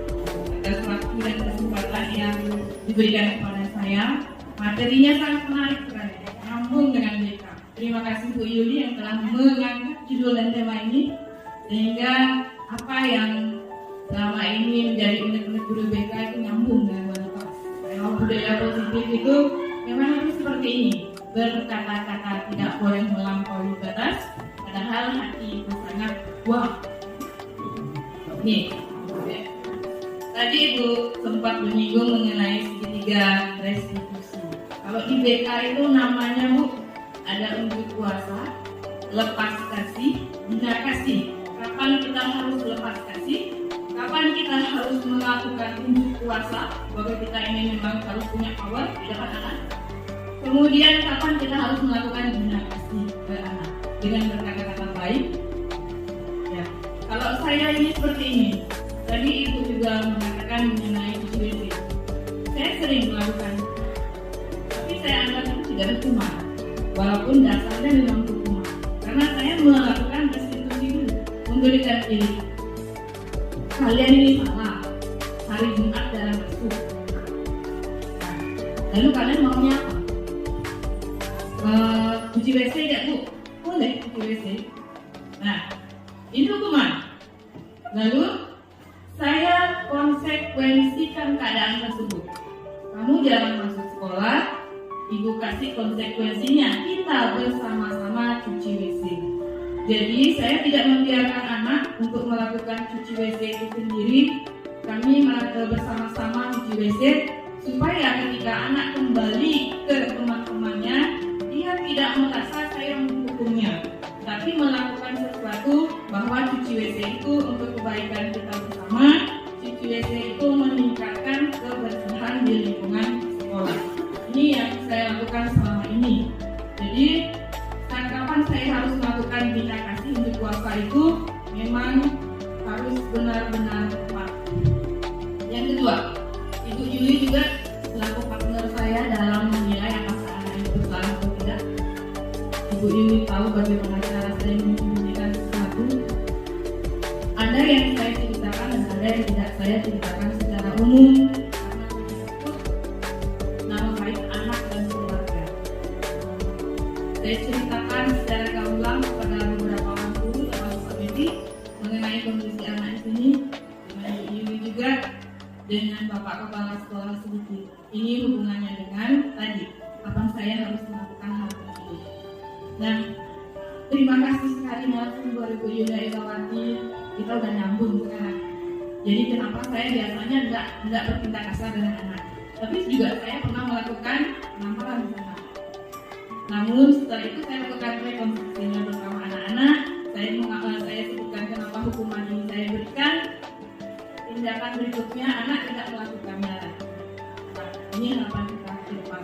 atas waktu dan kesempatan yang diberikan kepada saya. Materinya sangat menarik sekali, nyambung dengan BK. Terima kasih Bu Yuli yang telah mengangkat judul dan tema ini, sehingga apa yang selama ini menjadi unek-unek guru BK itu nyambung dengan wali kelas. Kalau budaya positif itu memang harus seperti ini, berkata-kata tidak boleh melampaui batas, padahal hati itu sangat wah. Nih, tadi Ibu sempat menyinggung mengenai segitiga restitusi. Kalau di BK itu namanya Bu, ada unjuk kuasa, lepas kasih, bina kasih. Kapan kita harus lepas kasih? Kapan kita harus melakukan unjuk kuasa bahwa kita ini memang harus punya power di depan anak? Kemudian kapan kita harus melakukan bina kasih ke anak dengan berkata-kata baik? Ya, kalau saya ini seperti ini. Tadi Ibu juga mengatakan mengenai CWC. Saya sering melakukan, tapi saya anggap itu tidak hukuman, walaupun dasarnya memang hukuman. Karena saya melakukan restitusi dulu, memberikan diri. Kalian ini salah, hari Jumat dalam masuk. Nah, lalu kalian maunya apa? Cuci WC tidak Bu? Boleh cuci WC. Nah, ini hukuman. Lalu saya konsekuensikan keadaan tersebut. Kamu jangan masuk sekolah, Ibu kasih konsekuensinya. Kita bersama-sama cuci WC. Jadi saya tidak membiarkan anak untuk melakukan cuci WC itu sendiri. Kami bersama-sama cuci WC supaya ketika anak kembali ke teman-temannya, dia tidak merasa saya menghukumnya, tapi melakukan sesuatu bahwa cuci WC itu untuk kebaikan kita bersama. Cuci WC itu meningkatkan kebersihan di lingkungan sekolah. Ini yang saya lakukan selama ini. Jadi kapan saya harus melakukan bina kasih untuk kuasa itu memang harus benar-benar tepat. Yang kedua, Ibu Yuli juga selaku partner saya dalam menilai apakah anak itu salah atau tidak. Ibu Yuli tahu bagaimana cara saya menyembunyikan sesuatu. Ada yang saya ceritakan dan ada yang tidak saya ceritakan secara umum karena menyangkut nama baik anak dan keluarga. Saya ceritakan secara gamblang kepada beberapa orang guru termasuk Pak Medi mengenai kondisi anak di sini, dengan Ibu Yuli juga, dengan Bapak Kepala Sekolah sedikit. Ini hubungannya dengan tadi, kapan saya harus melakukan hal tersebut. Dan terima kasih sekali langsung buat Ibu Yunda Egawati, kita udah nyambung sekarang. Jadi kenapa saya biasanya enggak bertindak kasar dengan anak, tapi juga saya pernah melakukan penamparan di sana. Namun setelah itu saya lakukan rekonstruksinya bersama anak-anak. Saya sebutkan kenapa hukuman ini saya berikan. Tindakan berikutnya anak tidak melakukannya. Nah, ini harapan kita ke depan.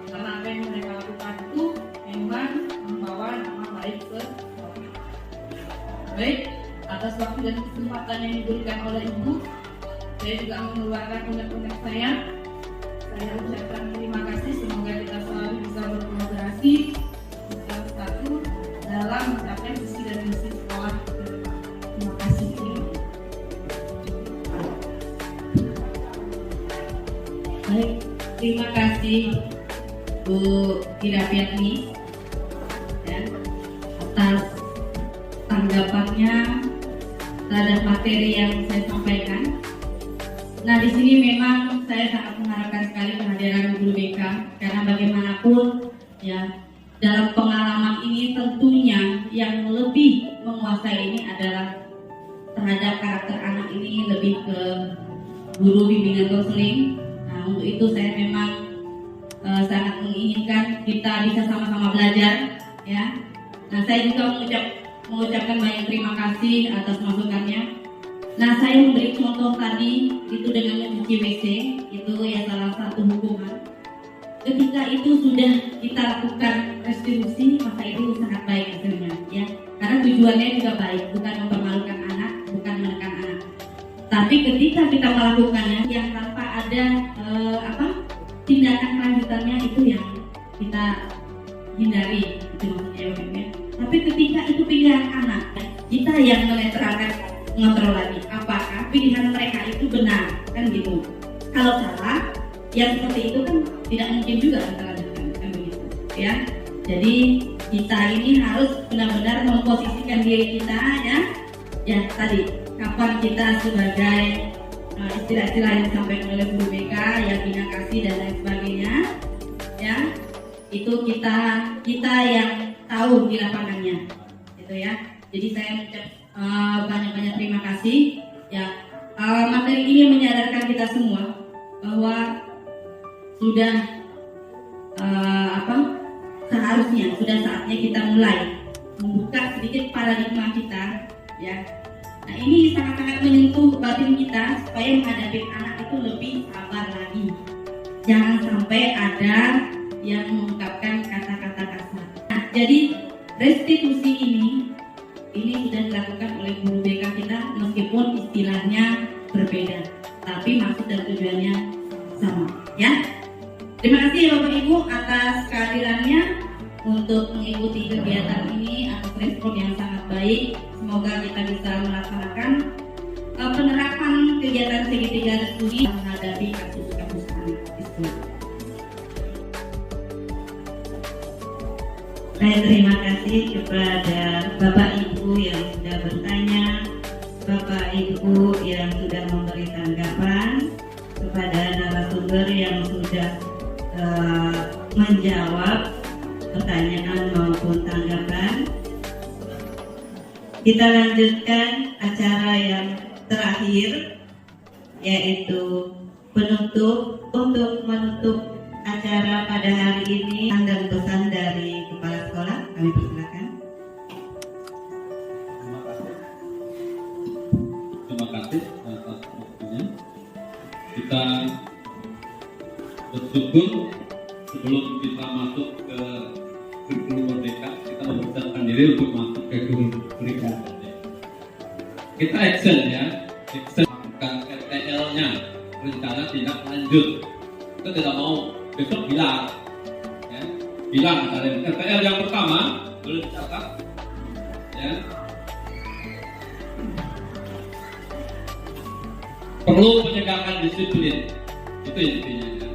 Karena apa yang mereka lakukan itu memang membawa nama baik ke sekolah. Baik, atas waktu dan kesempatan yang diberikan oleh Ibu, saya juga mengeluarkan unek-unek saya. Saya ucapkan terima kasih. Semoga kita selalu bisa berkolaborasi satu dalam mencapai visi dan misi sekolah ke depan. Terima kasih. Baik, terima kasih Bu Irapiatni ya, atas tanggapannya terhadap materi yang saya sampaikan. Nah, di sini memang saya sangat mengharapkan sekali kehadiran guru BK karena bagaimanapun ya dalam pengalaman ini tentunya yang lebih menguasai ini adalah terhadap karakter anak ini lebih ke guru bimbingan konseling. Nah, untuk itu saya memang sangat menginginkan kita bisa sama-sama belajar ya. Nah, saya juga mengucapkan banyak terima kasih atas masukannya. Nah, saya memberi contoh tadi itu dengan mencuci WC, itu ya salah satu hukuman. Ketika itu sudah kita lakukan restitusi, maka itu sangat baik hasilnya ya. Karena tujuannya juga baik, bukan mempermalukan anak, bukan menekan anak. Tapi ketika kita melakukannya yang tanpa ada tindakan lanjutannya, itu yang kita hindari, itu maksudnya ya. Tapi ketika itu pilihan anak, kita yang mengontrol lagi apakah pilihan mereka itu benar, kan gitu. Kalau salah, yang seperti itu kan tidak mungkin juga kita lanjutkan, kan begitu ya. Jadi kita ini harus benar-benar memposisikan diri kita ya tadi kapan kita sebagai istilah-istilah yang disampaikan oleh guru BK yang bina kasih dan lain sebagainya ya, itu kita yang tahu di lapangannya, gitu ya. Jadi saya mengucap banyak-banyak terima kasih. Ya, materi ini menyadarkan kita semua bahwa sudah seharusnya sudah saatnya kita mulai membuka sedikit paradigma kita, ya. Nah, ini sangat-sangat menyentuh batin kita supaya menghadapi anak itu lebih sabar lagi. Jangan sampai ada yang mengungkapkan kata-kata kasar. Nah, jadi restitusi ini sudah dilakukan oleh guru BK kita meskipun istilahnya berbeda, tapi maksud dan tujuannya sama, ya. Terima kasih Bapak Ibu atas kehadirannya untuk mengikuti kegiatan ini, atas respon yang sangat baik. Semoga kita bisa melaksanakan penerapan kegiatan segitiga studi menghadapi kasus-kasus anak itu. Saya terima kasih kepada Bapak Ibu yang sudah bertanya, Bapak Ibu yang sudah memberi tanggapan, kepada narasumber yang sudah menjawab pertanyaan maupun tanggapan. Kita lanjutkan acara yang terakhir, yaitu penutup. Untuk menutup acara pada hari ini dan pesan dari Kepala Sekolah, kami persilakan. Terima kasih atas waktunya. Kita bersyukur sebelum kita masuk ke kurikulum merdeka, kita mempersiapkan diri untuk masuk ke kurikulum merdeka. Kita action ya, action bukan RTL-nya, rencana tidak lanjut. Kita tidak mau besok bilang, ya, bilang misalnya RTL yang pertama boleh dicatat, ya. Perlu penegakan disiplin, itu intinya. Ya.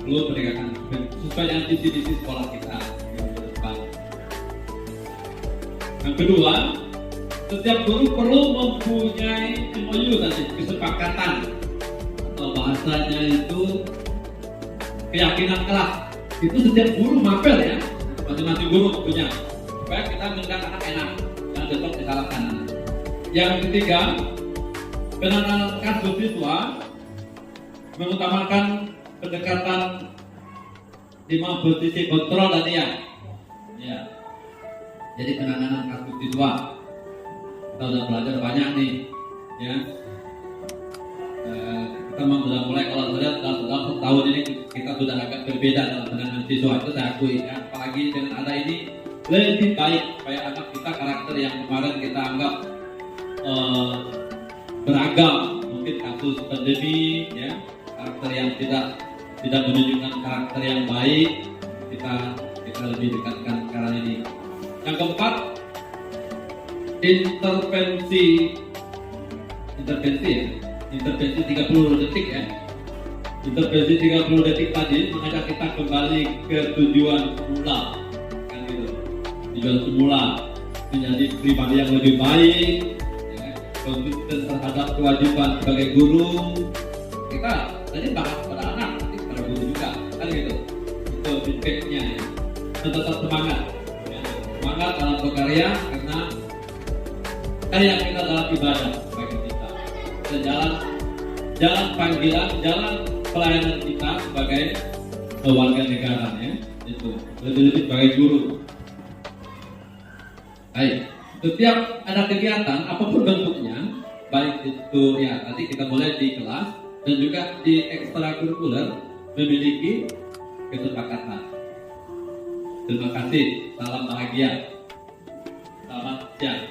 Perlu penegakan disiplin supaya visi-visi sekolah kita ke depan. Yang kedua, setiap guru perlu mempunyai MOU tadi, kesepakatan atau bahasanya itu keyakinan kelas. Itu setiap guru mapel ya, masing-masing guru punya, supaya kita mendidik anak enak, jangan besok disalahkan. Yang ketiga, penanganan kasus siswa mengutamakan pendekatan 5 posisi kontrol tadi ya. Ya. Jadi penanganan kasus siswa kita sudah belajar banyak nih, ya. Kita memang sudah mulai, kalau lihat dalam tahun ini kita sudah agak berbeda dalam penanganan siswa, itu saya akui. Ya. Apalagi dengan ada ini lebih baik supaya anak kita karakter yang kemarin kita anggap beragam, mungkin kasus pandemi, ya, karakter yang tidak menunjukkan karakter yang baik, kita lebih dekatkan sekarang ini. Yang keempat, intervensi 30 detik ya. Intervensi 30 detik tadi mengajak kita kembali ke tujuan semula, kan gitu. Tujuan semula menjadi pribadi yang lebih baik, konsisten terhadap kewajiban sebagai guru. Kita tadi bahas pada anak, nanti pada guru juga, kan gitu. Itu feedbacknya ya. Dan tetap semangat, ya. Semangat dalam berkarya karena karya kita dalam ibadah bagi kita. Dan jalan panggilan, jalan pelayanan kita sebagai warga negara ya. Itu lebih sebagai guru. Baik. Setiap ada kegiatan apapun bentuknya, baik itu ya tadi kita mulai di kelas dan juga di ekstrakurikuler, memiliki kesepakatan. Terima kasih, salam bahagia, selamat siang.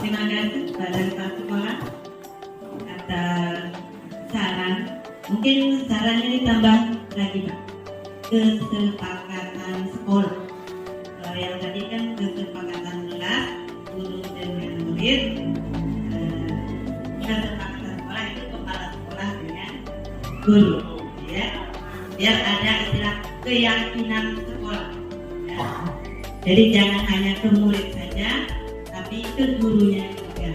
Terima kasih kepada Kepala Sekolah atas saran. Mungkin sarannya ditambah lagi Pak, kesepakatan sekolah. Kalau yang tadi kan kesepakatan kelas, guru dengan murid. Kesepakatan sekolah itu kepala sekolah dengan guru, ya. Biar ada istilah keyakinan sekolah. Ya. Jadi jangan hanya ke murid saja, tapi ke gurunya juga.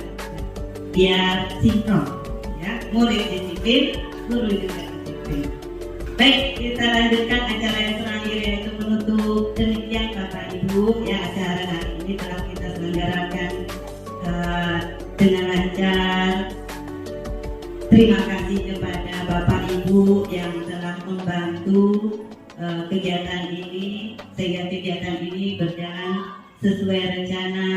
Biar sinkron, ya. murid disiplin, guru juga disiplin. Baik, kita lanjutkan acara yang terakhir yaitu menutup. Demikian Bapak Ibu, ya acara hari ini telah kita selenggarakan dengan lancar. Terima kasih kepada Bapak Ibu yang telah membantu kegiatan ini sehingga kegiatan ini berjalan sesuai rencana.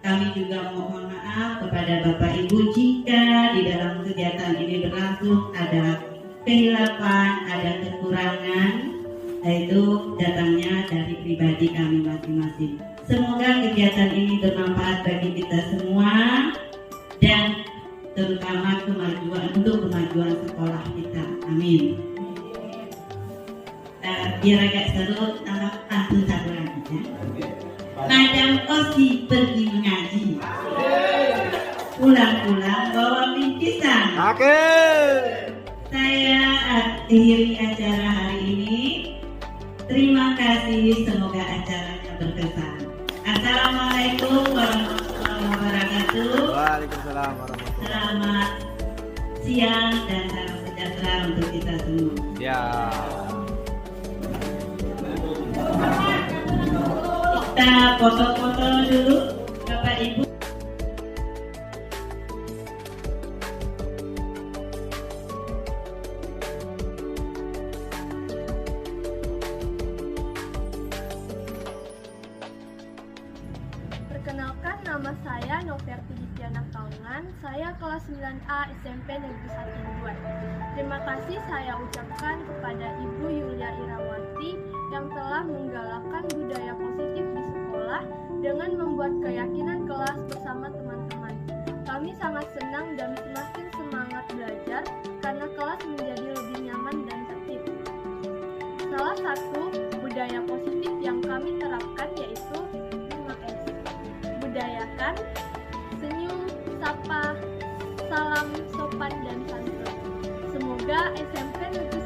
Kami juga mohon maaf kepada Bapak Ibu jika di dalam kegiatan ini berlangsung ada kehilapan, ada kekurangan, yaitu datangnya dari pribadi kami masing-masing. Semoga kegiatan ini bermanfaat bagi kita semua dan terutama untuk kemajuan sekolah kita. Amin. Biar agak seru, tambah pantun satu lagi ya. Madam Osi pergi mengaji, pulang-pulang bawa bingkisan. Saya akhiri acara hari ini. Terima kasih, semoga acaranya berkesan. Assalamualaikum warahmatullahi wabarakatuh. Waalaikumsalam warahmatullahi wabarakatuh. Selamat siang dan salam sejahtera untuk kita semua. Ya. Kita foto-foto dulu, Bapak Ibu. Perkenalkan, nama saya Noverti Dipiana Kaungan. Saya kelas 9A SMP Negeri 1 Duan. Terima kasih saya ucapkan kepada Ibu Yulia Irawati yang telah menggalakkan budaya positif di sekolah dengan membuat keyakinan kelas bersama teman-teman. Kami sangat senang dan semakin semangat belajar karena kelas menjadi lebih nyaman dan tertib. Salah satu budaya positif yang kami terapkan yaitu 5S. Budayakan, senyum, sapa, salam, sopan, dan santun. Semoga SMP Negeri